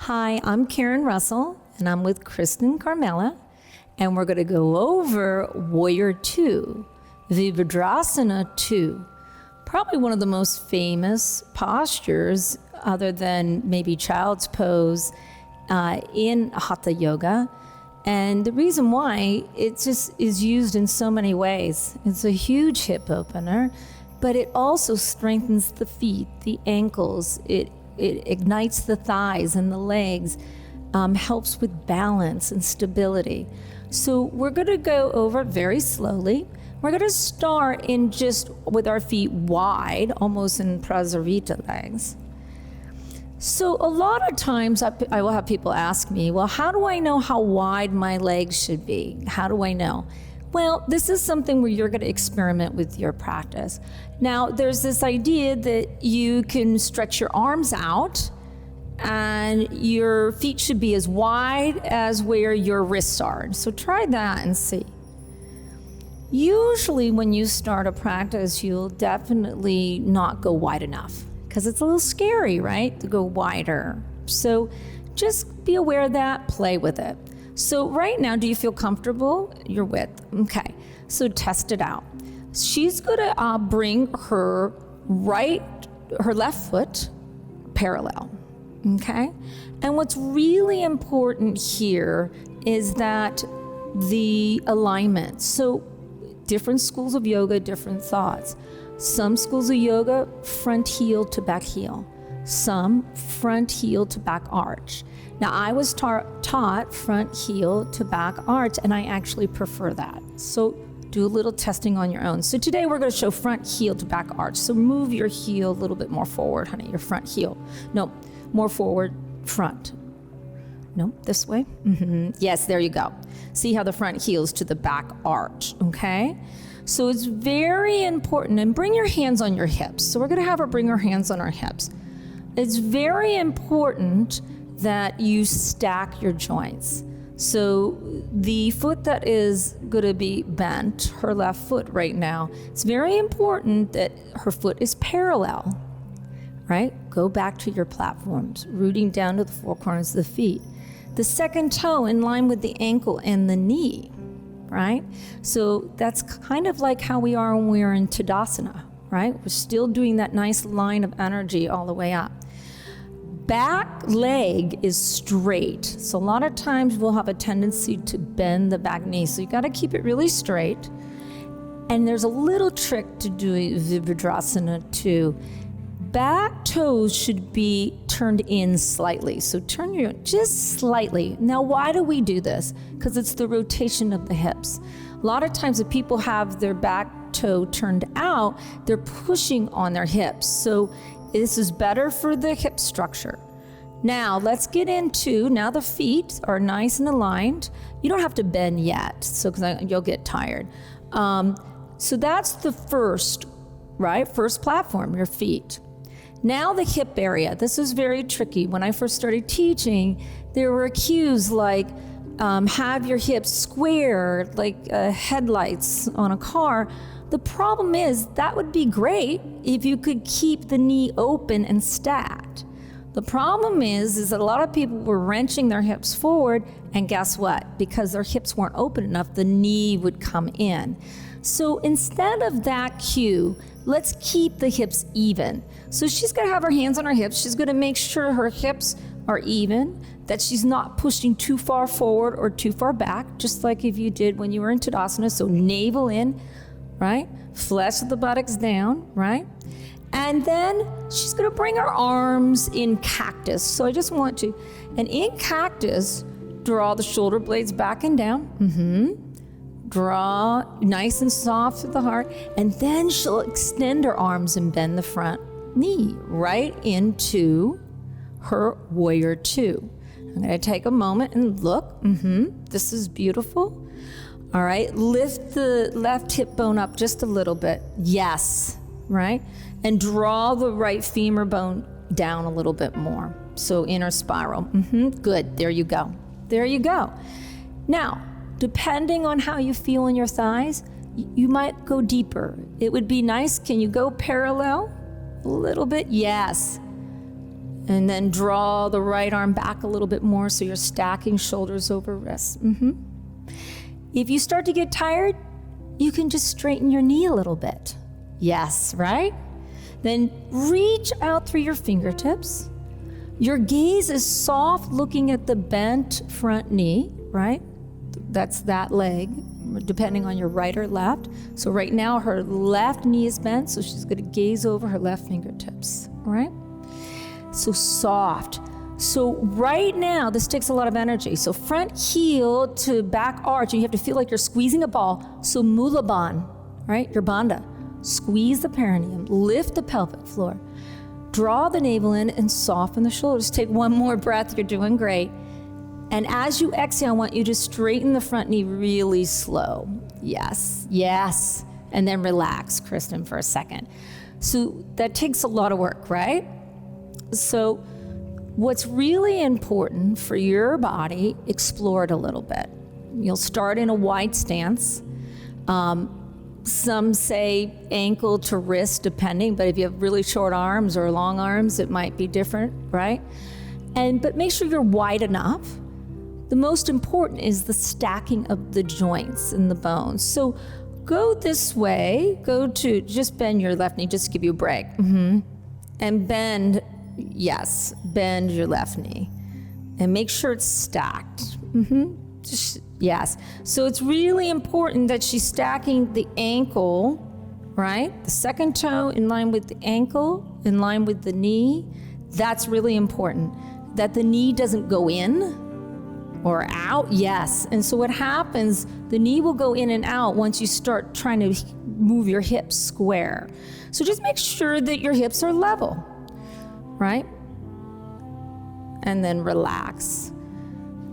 Hi, I'm Karen Russell, and I'm with Kristen Carmela, and we're going to go over Warrior Two, Virabhadrasana 2. Probably one of the most famous postures, other than maybe child's pose, in Hatha Yoga. And the reason why, it just is used in so many ways. It's a huge hip opener, but it also strengthens the feet, the ankles. It ignites the thighs and the legs, helps with balance and stability. So we're going to go over it very slowly. We're going to start in just with our feet wide, almost in Prasarita legs. So a lot of times I will have people ask me, well, how do I know how wide my legs should be? How do I know? Well, this is something where you're going to experiment with your practice. Now, there's this idea that you can stretch your arms out and your feet should be as wide as where your wrists are. So try that and see. Usually when you start a practice, you'll definitely not go wide enough because it's a little scary, right, to go wider. So just be aware of that, play with it. So right now, do you feel comfortable? Your width, okay. So test it out. She's gonna bring her left foot parallel, okay? And what's really important here is that the alignment. So different schools of yoga, different thoughts. Some schools of yoga, front heel to back heel. Some front heel to back arch. Now, I was taught front heel to back arch, and I actually prefer that. So do a little testing on your own. So today we're going to show front heel to back arch. So move your heel a little bit more forward, honey, your front heel. No, more forward, front. No, this way. Yes, there you go. See how the front heel's to the back arch, okay? So it's very important, and bring your hands on your hips. So we're going to have her bring her hands on her hips. It's very important that you stack your joints. So the foot that is going to be bent, her left foot right now, it's very important that her foot is parallel, right? Go back to your platforms, rooting down to the four corners of the feet. The second toe in line with the ankle and the knee, right? So that's kind of like how we are when we're in Tadasana, right? We're still doing that nice line of energy all the way up. Back leg is straight. So a lot of times we'll have a tendency to bend the back knee. So you got to keep it really straight. And there's a little trick to doing Virabhadrasana 2. Back toes should be turned in slightly. So turn your just slightly. Now, why do we do this? Because it's the rotation of the hips. A lot of times if people have their back toe turned out, they're pushing on their hips. So this is better for the hip structure. Now let's get into, now the feet are nice and aligned. You don't have to bend yet, so because you'll get tired. So that's the first, right? First platform, your feet. Now the hip area. This is very tricky. When I first started teaching, there were cues like have your hips square, like headlights on a car. The problem is that would be great if you could keep the knee open and stacked. The problem is that a lot of people were wrenching their hips forward, and guess what? Because their hips weren't open enough, the knee would come in. So instead of that cue, let's keep the hips even. So she's gonna have her hands on her hips. She's gonna make sure her hips are even, that she's not pushing too far forward or too far back, just like if you did when you were in Tadasana. So navel in, right? Flesh of the buttocks down, right? And then she's gonna bring her arms in cactus. So I just want to, and in cactus, draw the shoulder blades back and down. Draw nice and soft through the heart. And then she'll extend her arms and bend the front knee right into her Warrior Two. I'm gonna take a moment and look. This is beautiful. All right, lift the left hip bone up just a little bit. Yes, right? And draw the right femur bone down a little bit more. So inner spiral. Good, there you go. There you go. Now, depending on how you feel in your thighs, you might go deeper. It would be nice, can you go parallel a little bit? Yes. And then draw the right arm back a little bit more so you're stacking shoulders over wrists. If you start to get tired, you can just straighten your knee a little bit. Yes, right? Then reach out through your fingertips. Your gaze is soft, looking at the bent front knee, right? That's that leg, depending on your right or left. So right now her left knee is bent, so she's gonna gaze over her left fingertips, all right? So soft. So right now, this takes a lot of energy. So front heel to back arch, and you have to feel like you're squeezing a ball. So mula bandha, right? Your bandha. Squeeze the perineum, lift the pelvic floor. Draw the navel in and soften the shoulders. Take one more breath, you're doing great. And as you exhale, I want you to straighten the front knee really slow. Yes, yes. And then relax, Kristen, for a second. So that takes a lot of work, right? So what's really important for your body, explore it a little bit. You'll start in a wide stance. Some say ankle to wrist, depending, but if you have really short arms or long arms, it might be different, right? But make sure you're wide enough. The most important is the stacking of the joints and the bones. So go this way, just bend your left knee, just to give you a break. And bend, yes, bend your left knee. And make sure it's stacked. Yes. So it's really important that she's stacking the ankle, right? The second toe in line with the ankle, in line with the knee. That's really important. That the knee doesn't go in or out. Yes. And so what happens, the knee will go in and out once you start trying to move your hips square. So just make sure that your hips are level, right? And then relax.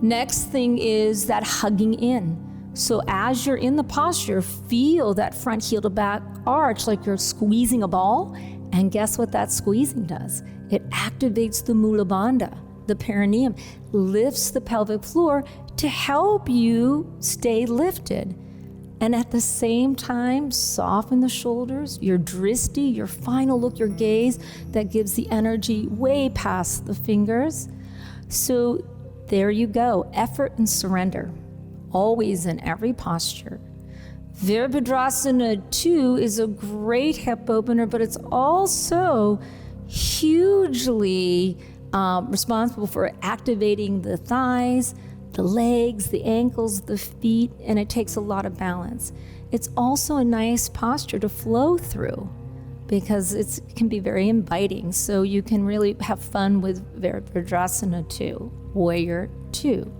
Next thing is that hugging in. So as you're in the posture, feel that front heel to back arch like you're squeezing a ball. And guess what that squeezing does? It activates the mula bandha, the perineum, lifts the pelvic floor to help you stay lifted. And at the same time, soften the shoulders, your dristi, your final look, your gaze that gives the energy way past the fingers. So there you go, effort and surrender, always in every posture. Virabhadrasana 2 is a great hip opener, but it's also hugely responsible for activating the thighs, the legs, the ankles, the feet, and it takes a lot of balance. It's also a nice posture to flow through because it can be very inviting, so you can really have fun with Virabhadrasana 2, Warrior 2.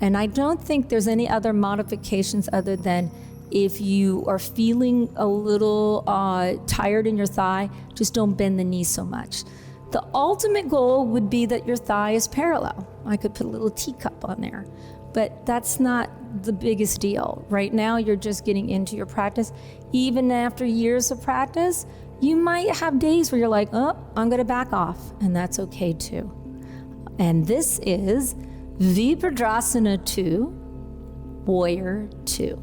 And I don't think there's any other modifications other than if you are feeling a little tired in your thigh, just don't bend the knee so much. The ultimate goal would be that your thigh is parallel. I could put a little teacup on there, but that's not the biggest deal. Right now, you're just getting into your practice. Even after years of practice, you might have days where you're like, oh, I'm gonna back off, and that's okay too. And this is Virabhadrasana 2, Warrior 2.